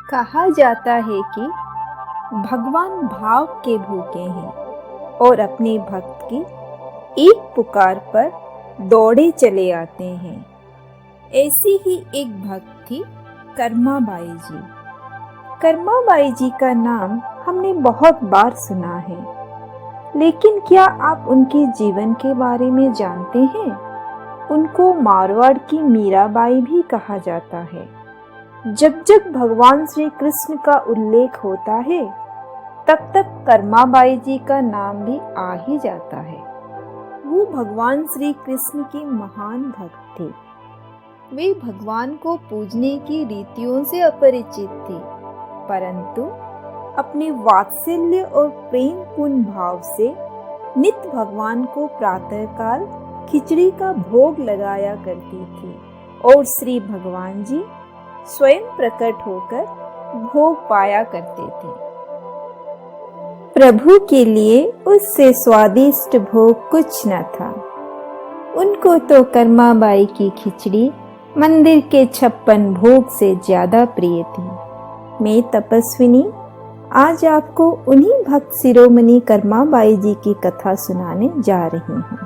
कहा जाता है कि भगवान भाव के भूखे हैं और अपने भक्त की एक पुकार पर दौड़े चले आते हैं। ऐसी ही एक भक्त थी कर्माबाई जी। कर्माबाई जी का नाम हमने बहुत बार सुना है, लेकिन क्या आप उनके जीवन के बारे में जानते हैं? उनको मारवाड़ की मीराबाई भी कहा जाता है। जब जब भगवान श्री कृष्ण का उल्लेख होता है, तब तब कर्माबाई जी का नाम भी आ ही जाता है। वो भगवान श्री कृष्ण की महान भक्त थे। वे भगवान को पूजने की रीतियों से अपरिचित थे, परंतु अपने वात्सल्य और प्रेम पूर्ण भाव से नित्य भगवान को प्रातःकाल खिचड़ी का भोग लगाया करती थी और श्री भगवान जी स्वयं प्रकट होकर भोग पाया करते थे। प्रभु के लिए उससे स्वादिष्ट भोग कुछ न था। उनको तो कर्माबाई की खिचड़ी मंदिर के 56 भोग से ज्यादा प्रिय थी। मैं तपस्विनी आज आपको उन्हीं भक्त शिरोमणि कर्माबाई जी की कथा सुनाने जा रही हूँ।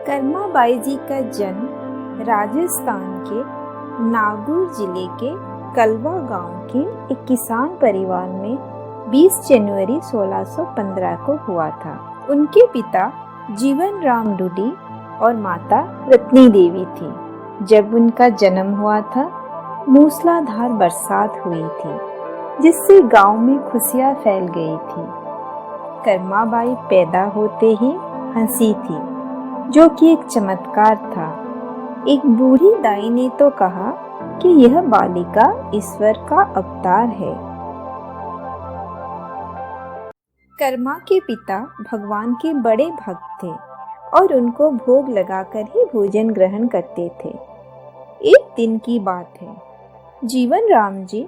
कर्माबाई जी का जन्म राजस्थान के नागौर जिले के कलवा गांव के एक किसान परिवार में 20 जनवरी 1615 को हुआ था। उनके पिता जीवन राम डुडी और माता रत्नी देवी थी। जब उनका जन्म हुआ था, मूसलाधार बरसात हुई थी, जिससे गांव में खुशियां फैल गई थी। कर्माबाई पैदा होते ही हंसी थी, जो कि एक चमत्कार था। एक बूढ़ी दाई ने तो कहा कि यह बालिका ईश्वर का अवतार है। कर्मा के पिता भगवान के बड़े भक्त थे और उनको भोग लगाकर ही भोजन ग्रहण करते थे। एक दिन की बात है, जीवन राम जी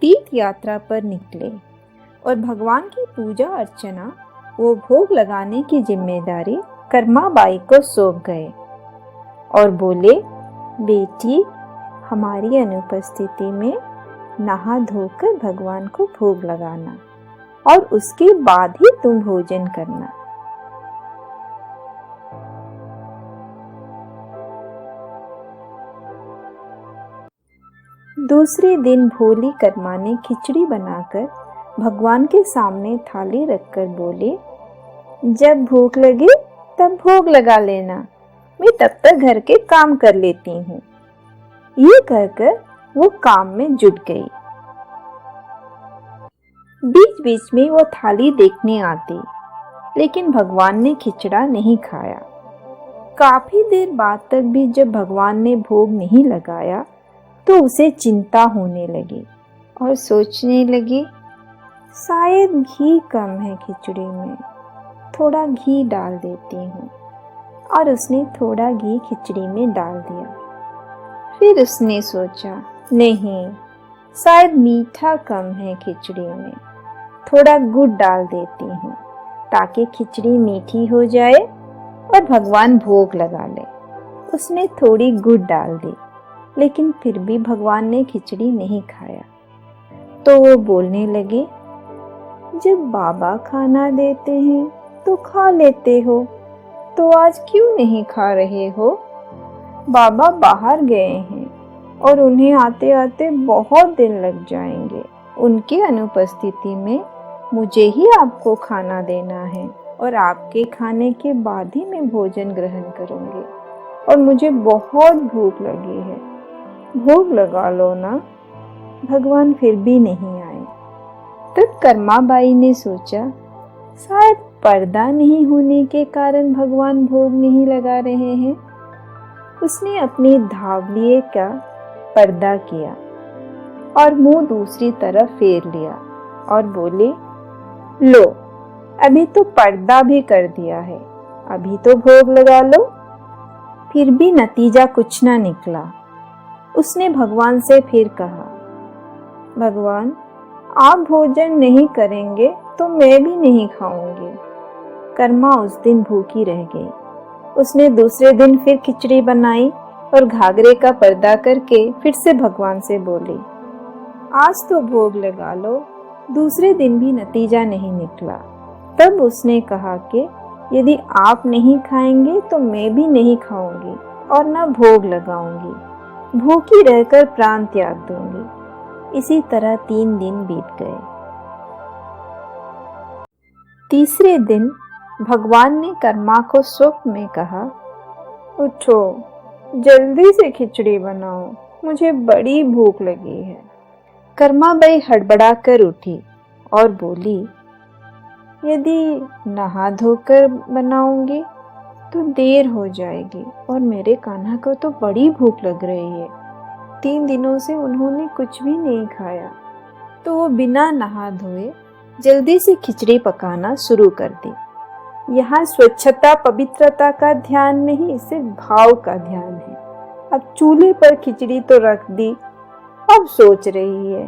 तीर्थ यात्रा पर निकले और भगवान की पूजा अर्चना वो भोग लगाने की जिम्मेदारी कर्माबाई को सौंप गए और बोले, बेटी, हमारी अनुपस्थिति में नहा धोकर भगवान को भोग लगाना और उसके बाद ही तुम भोजन करना। दूसरे दिन भोली कर्मा ने खिचड़ी बनाकर भगवान के सामने थाली रखकर बोले, जब भूख लगे तब भोग लगा लेना, मैं तब तक घर के काम कर लेती हूँ। ये कहकर वो काम में जुट गई। बीच बीच में वो थाली देखने आती, लेकिन भगवान ने खिचड़ा नहीं खाया। काफी देर बाद तक भी जब भगवान ने भोग नहीं लगाया, तो उसे चिंता होने लगी और सोचने लगी, शायद घी कम है खिचड़ी में, थोड़ा घी डाल देती हूँ। और उसने थोड़ा घी खिचड़ी में डाल दिया। फिर उसने सोचा, नहीं, शायद मीठा कम है खिचड़ी में, थोड़ा गुड़ डाल देती हूँ ताकि खिचड़ी मीठी हो जाए और भगवान भोग लगा ले। उसने थोड़ी गुड़ डाल दी, लेकिन फिर भी भगवान ने खिचड़ी नहीं खाया। तो वो बोलने लगे, जब बाबा खाना देते हैं तो खा लेते हो, तो आज क्यों नहीं खा रहे हो? बाबा बाहर गए हैं और उन्हें आते आते बहुत दिन लग जाएंगे। उनकी अनुपस्थिति में मुझे ही आपको खाना देना है और आपके खाने के बाद ही मैं भोजन ग्रहण करूंगी और मुझे बहुत भूख लगी है, भोग लगा लो ना। भगवान फिर भी नहीं आए। तब कर्माबाई ने सोचा, शायद पर्दा नहीं होने के कारण भगवान भोग नहीं लगा रहे हैं। उसने अपनी धावलिये का पर्दा किया और मुंह दूसरी तरफ फेर लिया और बोले, लो, अभी तो पर्दा भी कर दिया है, अभी तो भोग लगा लो। फिर भी नतीजा कुछ ना निकला। उसने भगवान से फिर कहा, भगवान, आप भोजन नहीं करेंगे तो मैं भी नहीं खाऊंगी। कर्मा उस दिन भूखी रह गई। उसने दूसरे दिन फिर खिचड़ी बनाई और घाघरे का पर्दा करके फिर से भगवान से बोली, आज तो भोग लगा लो। दूसरे दिन भी नतीजा नहीं निकला। तब उसने कहा कि यदि आप नहीं खाएंगे तो मैं भी नहीं खाऊंगी और न भोग लगाऊंगी। भूखी रहकर प्राण त्याग दूंगी। इसी तरह 3 दिन बीत गए। तीसरे दिन भगवान ने कर्मा को स्वप्न में कहा, उठो, जल्दी से खिचड़ी बनाओ, मुझे बड़ी भूख लगी है। कर्माबाई हड़बड़ा कर उठी और बोली, यदि नहा धोकर बनाऊंगी तो देर हो जाएगी और मेरे कान्हा को तो बड़ी भूख लग रही है। 3 दिनों से उन्होंने कुछ भी नहीं खाया। तो वो बिना नहा धोए जल्दी से खिचड़ी पकाना शुरू कर दी। यहाँ स्वच्छता पवित्रता का ध्यान नहीं, सिर्फ भाव का ध्यान है। अब चूल्हे पर खिचड़ी तो रख दी। अब सोच रही है,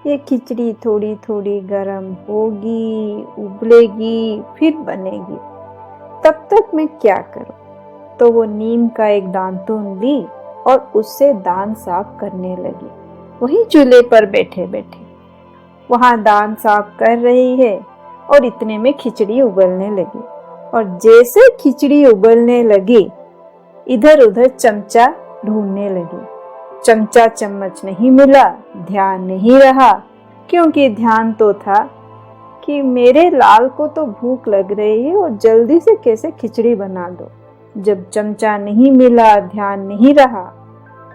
ये खिचड़ी थोड़ी थोड़ी गर्म होगी, उबलेगी, फिर बनेगी, तब तक मैं क्या करूं। तो वो नीम का एक दांतून ली और उससे दांत साफ करने लगी। वही चूल्हे पर बैठे बैठे वहां दांत साफ कर रही है और इतने में खिचड़ी उबलने लगी। और जैसे खिचड़ी उबलने लगी, इधर उधर चमचा ढूंढने लगी। चमचा चम्मच नहीं मिला, ध्यान नहीं रहा, क्योंकि ध्यान तो था कि मेरे लाल को तो भूख लग रही है और जल्दी से कैसे खिचड़ी बना दो। जब चमचा नहीं मिला, ध्यान नहीं रहा,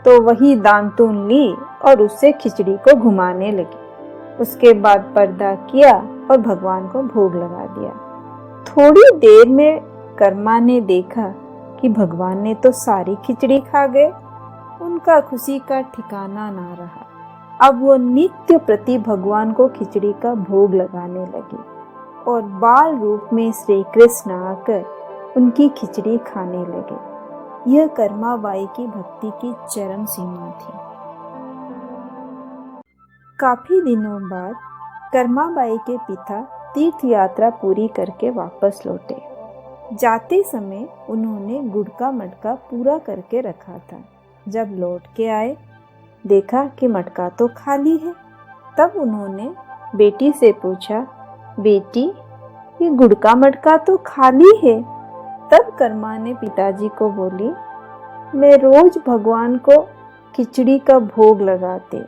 तो वही दांतून ली और उससे खिचड़ी को घुमाने लगी। उसके बाद पर्दा किया और भगवान को भोग लगा दिया। थोड़ी देर में कर्मा ने देखा कि भगवान ने तो सारी खिचड़ी खा गए। उनका खुशी का ठिकाना ना रहा। अब वो नित्य प्रति भगवान को खिचड़ी का भोग लगाने लगी और बाल रूप में श्री कृष्ण आकर उनकी खिचड़ी खाने लगे। यह कर्माबाई की भक्ति की चरम सीमा थी। काफी दिनों बाद कर्माबाई के पिता तीर्थ यात्रा पूरी करके वापस लौटे। जाते समय उन्होंने गुड़ का मटका पूरा करके रखा था। जब लौट के आए, देखा कि मटका तो खाली है। तब उन्होंने बेटी से पूछा, बेटी, ये गुड़ का मटका तो खाली है। तब कर्मा ने पिताजी को बोली, मैं रोज भगवान को खिचड़ी का भोग लगाते,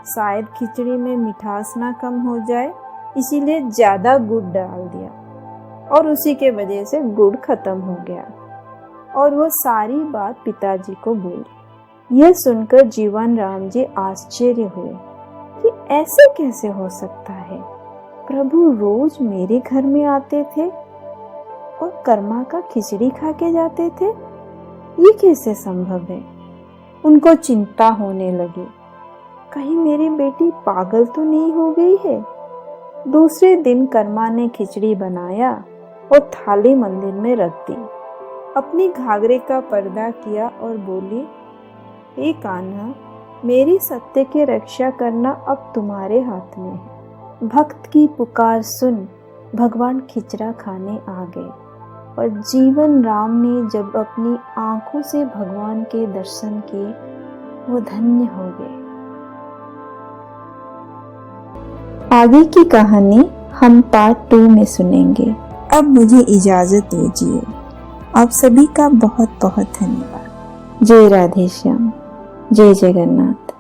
शायद खिचड़ी में मिठास ना कम हो जाए, इसीलिए ज्यादा गुड़ डाल दिया और उसी के वजह से गुड़ खत्म हो गया। और वो सारी बात पिताजी को बोली। यह सुनकर जीवन राम जी आश्चर्य हुए कि ऐसे कैसे हो सकता है। प्रभु रोज मेरे घर में आते थे और कर्मा का खिचड़ी खा के जाते थे, ये कैसे संभव है। उनको चिंता होने लगी, कहीं मेरी बेटी पागल तो नहीं हो गई है। दूसरे दिन कर्मा ने खिचड़ी बनाया और थाली मंदिर में रख दी। अपनी घाघरे का पर्दा किया और बोली, हे कान्हा, मेरी सत्य की रक्षा करना अब तुम्हारे हाथ में है। भक्त की पुकार सुन भगवान खिचड़ा खाने आ गए और जीवन राम ने जब अपनी आंखों से भगवान के दर्शन किए, वो धन्य हो गए। आगे की कहानी हम पार्ट 2 में सुनेंगे। अब मुझे इजाजत दीजिए। आप सभी का बहुत बहुत धन्यवाद। जय राधे श्याम, जय जगन्नाथ।